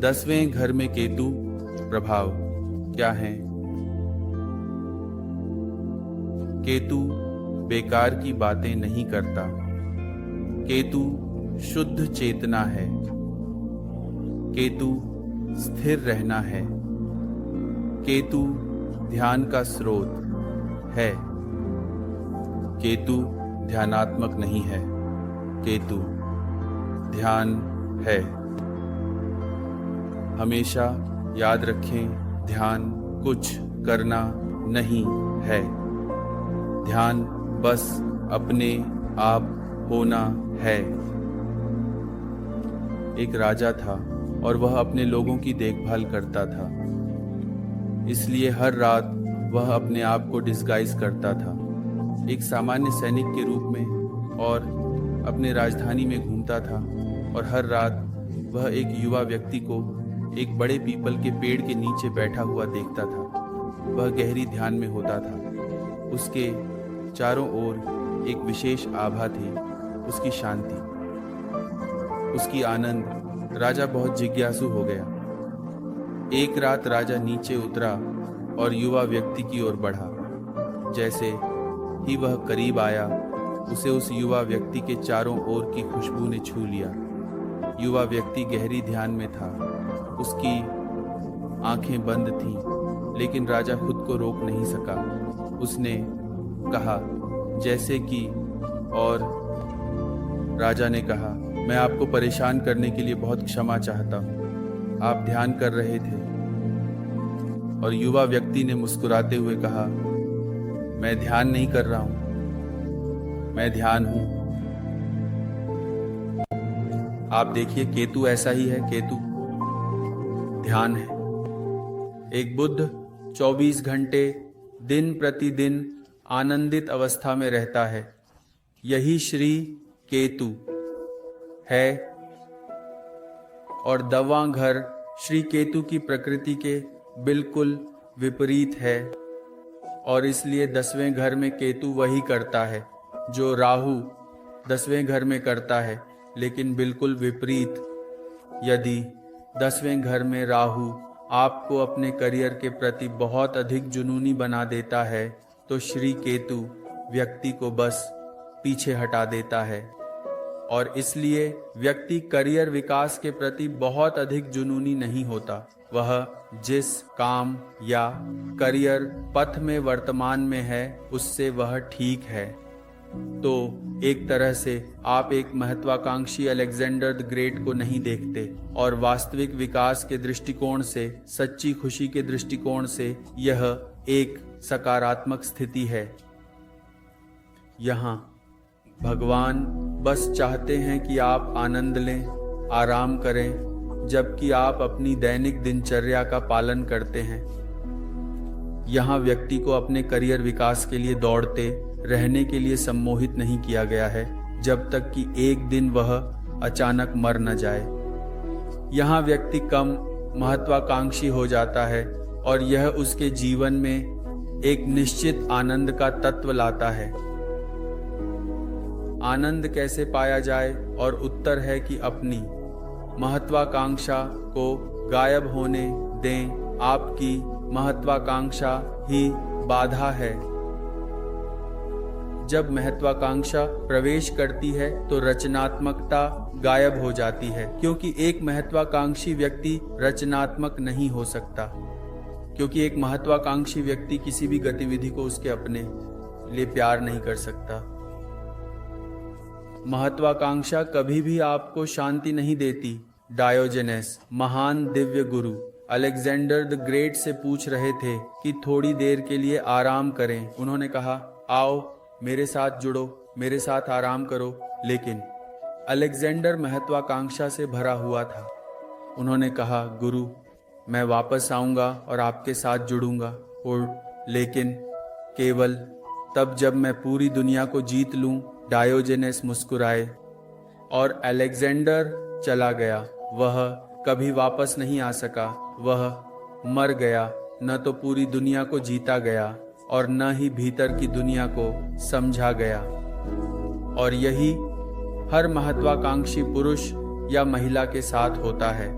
10वें घर में केतु प्रभाव क्या है? केतु बेकार की बातें नहीं करता। केतु शुद्ध चेतना है। केतु स्थिर रहना है। केतु ध्यान का स्रोत है। केतु ध्यानात्मक नहीं है, केतु ध्यान है। हमेशा याद रखें, ध्यान कुछ करना नहीं है। ध्यान बस अपने आप होना है। एक राजा था और वह अपने लोगों की देखभाल करता था, इसलिए हर रात वह अपने आप को डिस्गाइज करता था एक सामान्य सैनिक के रूप में और अपने राजधानी में घूमता था। और हर रात वह एक युवा व्यक्ति को एक बड़े पीपल के पेड़ के नीचे बैठा हुआ देखता था। वह गहरी ध्यान में होता था। उसके चारों ओर एक विशेष आभा थी, उसकी शांति, उसकी आनंद। राजा बहुत जिज्ञासु हो गया। एक रात राजा नीचे उतरा और युवा व्यक्ति की ओर बढ़ा। जैसे ही वह करीब आया, उसे उस युवा व्यक्ति के चारों ओर की खुशबू ने छू लिया। युवा व्यक्ति गहरी ध्यान में था, उसकी आंखें बंद थीं, लेकिन राजा खुद को रोक नहीं सका। उसने कहा जैसे कि, और राजा ने कहा, मैं आपको परेशान करने के लिए बहुत क्षमा चाहता हूँ। आप ध्यान कर रहे थे। और युवा व्यक्ति ने मुस्कुराते हुए कहा, मैं ध्यान नहीं कर रहा हूं, मैं ध्यान हूं। आप देखिए, केतु ऐसा ही है। केतु ध्यान है। एक बुद्ध 24 घंटे दिन प्रतिदिन आनंदित अवस्था में रहता है। यही श्री केतु है। और 10वां घर श्री केतु की प्रकृति के बिल्कुल विपरीत है, और इसलिए 10वें घर में केतु वही करता है जो राहु 10वें घर में करता है, लेकिन बिल्कुल विपरीत। यदि 10वें घर में राहु आपको अपने करियर के प्रति बहुत अधिक जुनूनी बना देता है, तो श्री केतु व्यक्ति को बस पीछे हटा देता है। और इसलिए व्यक्ति करियर विकास के प्रति बहुत अधिक जुनूनी नहीं होता। वह जिस काम या करियर पथ में वर्तमान में है, उससे वह ठीक है। तो एक तरह से आप एक महत्वाकांक्षी अलेक्जेंडर द ग्रेट को नहीं देखते, और वास्तविक विकास के दृष्टिकोण से, सच्ची खुशी के दृष्टिकोण से यह एक सकारात्मक स्थिति है। यहाँ भगवान बस चाहते हैं कि आप आनंद लें, आराम करें, जबकि आप अपनी दैनिक दिनचर्या का पालन करते हैं। यहाँ व्यक्ति को अपने करियर विकास के लिए दौड़ते रहने के लिए सम्मोहित नहीं किया गया है, जब तक कि एक दिन वह अचानक मर न जाए। यहाँ व्यक्ति कम महत्वाकांक्षी हो जाता है, और यह उसके जीवन में एक निश्चित आनंद का तत्व लाता है। आनंद कैसे पाया जाए? और उत्तर है कि अपनी महत्वाकांक्षा को गायब होने दें। आपकी महत्वाकांक्षा ही बाधा है। जब महत्वाकांक्षा प्रवेश करती है तो रचनात्मकता गायब हो जाती है, क्योंकि एक महत्वाकांक्षी व्यक्ति रचनात्मक नहीं हो सकता, क्योंकि एक महत्वाकांक्षी व्यक्ति किसी भी गतिविधि को उसके अपने लिए प्यार नहीं कर सकता। महत्वाकांक्षा कभी भी आपको शांति नहीं देती। डायोजेनेस, महान दिव्य गुरु, अलेक्जेंडर द ग्रेट से पूछ रहे थे कि थोड़ी देर के लिए आराम करें। उन्होंने कहा, आओ मेरे साथ जुड़ो, मेरे साथ आराम करो। लेकिन अलेक्जेंडर महत्वाकांक्षा से भरा हुआ था। उन्होंने कहा, गुरु मैं वापस आऊँगा और आपके साथ जुड़ूंगा, और लेकिन केवल तब जब मैं पूरी दुनिया को जीत लूँ। डायोजेनेस मुस्कुराए और अलेक्जेंडर चला गया। वह कभी वापस नहीं आ सका। वह मर गया। न तो पूरी दुनिया को जीता गया और न ही भीतर की दुनिया को समझा गया। और यही हर महत्वाकांक्षी पुरुष या महिला के साथ होता है।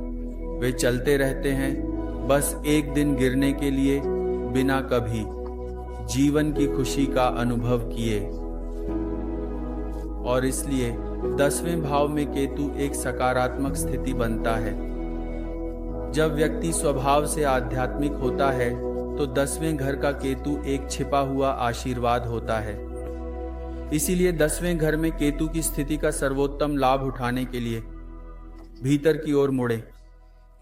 वे चलते रहते हैं बस एक दिन गिरने के लिए, बिना कभी जीवन की खुशी का अनुभव किए। और इसलिए 10वें भाव में केतु एक सकारात्मक स्थिति बनता है। जब व्यक्ति स्वभाव से आध्यात्मिक होता है तो 10वें घर का केतु एक छिपा हुआ आशीर्वाद होता है। इसीलिए 10वें घर में केतु की स्थिति का सर्वोत्तम लाभ उठाने के लिए भीतर की ओर मुड़े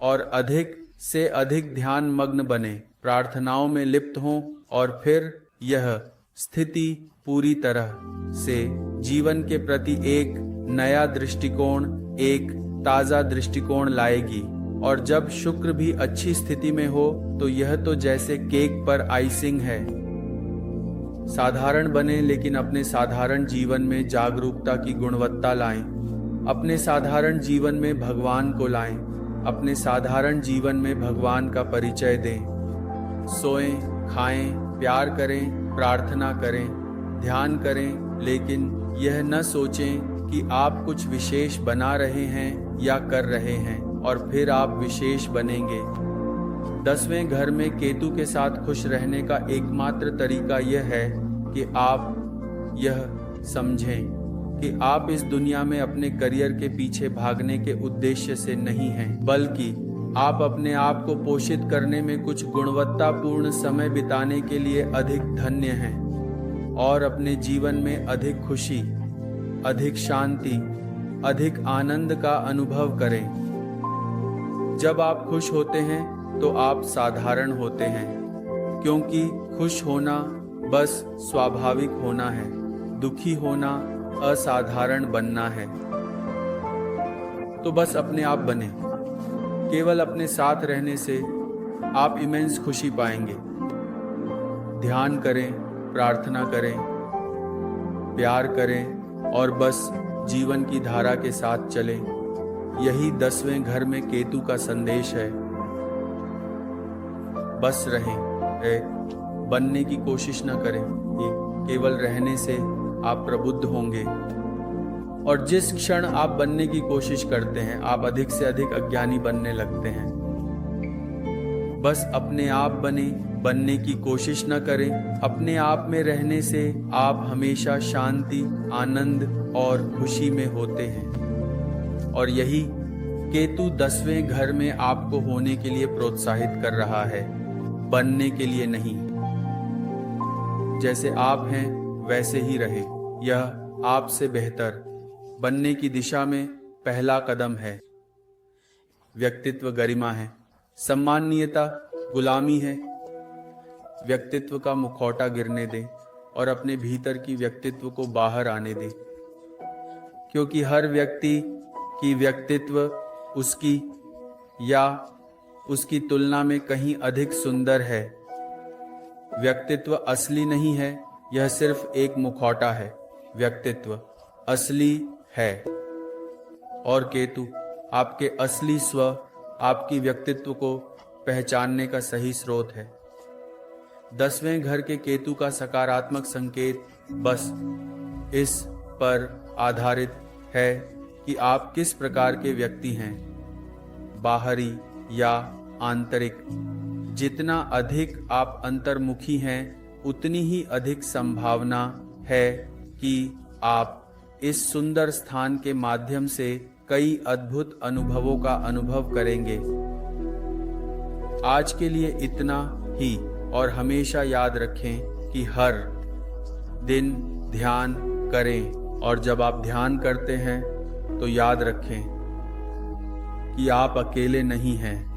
और अधिक से अधिक ध्यान मग्न बने, प्रार्थनाओं में लिप्त हों और फिर यह स्थिति पूरी तरह से जीवन के प्रति एक नया दृष्टिकोण, एक ताजा दृष्टिकोण लाएगी। और जब शुक्र भी अच्छी स्थिति में हो तो यह तो जैसे केक पर आइसिंग है। साधारण बने, लेकिन अपने साधारण जीवन में जागरूकता की गुणवत्ता लाएं। अपने साधारण जीवन में भगवान को लाएं। अपने साधारण जीवन में भगवान का परिचय दें। सोएं, खाएं, प्यार करें, प्रार्थना करें, ध्यान करें, लेकिन यह न सोचें कि आप कुछ विशेष बना रहे हैं या कर रहे हैं और फिर आप विशेष बनेंगे। 10वें घर में केतु के साथ खुश रहने का एकमात्र तरीका यह है कि आप यह समझें कि आप इस दुनिया में अपने करियर के पीछे भागने के उद्देश्य से नहीं हैं, बल्कि आप अपने आप को पोषित करने में कुछ गुणवत्तापूर्ण समय बिताने के लिए अधिक धन्य हैं और अपने जीवन में अधिक खुशी, अधिक शांति, अधिक आनंद का अनुभव करें। जब आप खुश होते हैं तो आप साधारण होते हैं, क्योंकि खुश होना बस स्वाभाविक होना है, दुखी होना असाधारण बनना है। तो बस अपने आप बने। केवल अपने साथ रहने से आप इमेंस खुशी पाएंगे। ध्यान करें, प्रार्थना करें, प्यार करें और बस जीवन की धारा के साथ चलें। यही 10वें घर में केतु का संदेश है। बस रहें, बनने की कोशिश न करें। केवल रहने से आप प्रबुद्ध होंगे और जिस क्षण आप बनने की कोशिश करते हैं आप अधिक से अधिक अज्ञानी बनने लगते हैं। बस अपने आप बने, बनने की कोशिश न करें। अपने आप में रहने से आप हमेशा शांति, आनंद और खुशी में होते हैं। और यही केतु 10वें घर में आपको होने के लिए प्रोत्साहित कर रहा है, बनने के लिए नहीं। जैसे आप हैं वैसे ही रहे। यह आपसे बेहतर बनने की दिशा में पहला कदम है। व्यक्तित्व गरिमा है, सम्माननीयता गुलामी है। व्यक्तित्व का मुखौटा गिरने दें और अपने भीतर की व्यक्तित्व को बाहर आने दें, क्योंकि हर व्यक्ति की व्यक्तित्व उसकी या उसकी तुलना में कहीं अधिक सुंदर है। व्यक्तित्व असली नहीं है, यह सिर्फ एक मुखौटा है। व्यक्तित्व असली है और केतु आपके असली स्व, आपकी व्यक्तित्व को पहचानने का सही स्रोत है। 10वें घर के केतु का सकारात्मक संकेत बस इस पर आधारित है कि आप किस प्रकार के व्यक्ति हैं, बाहरी या आंतरिक। जितना अधिक आप अंतर्मुखी हैं, उतनी ही अधिक संभावना है कि आप इस सुंदर स्थान के माध्यम से कई अद्भुत अनुभवों का अनुभव करेंगे। आज के लिए इतना ही और हमेशा याद रखें कि हर दिन ध्यान करें और जब आप ध्यान करते हैं तो याद रखें कि आप अकेले नहीं हैं।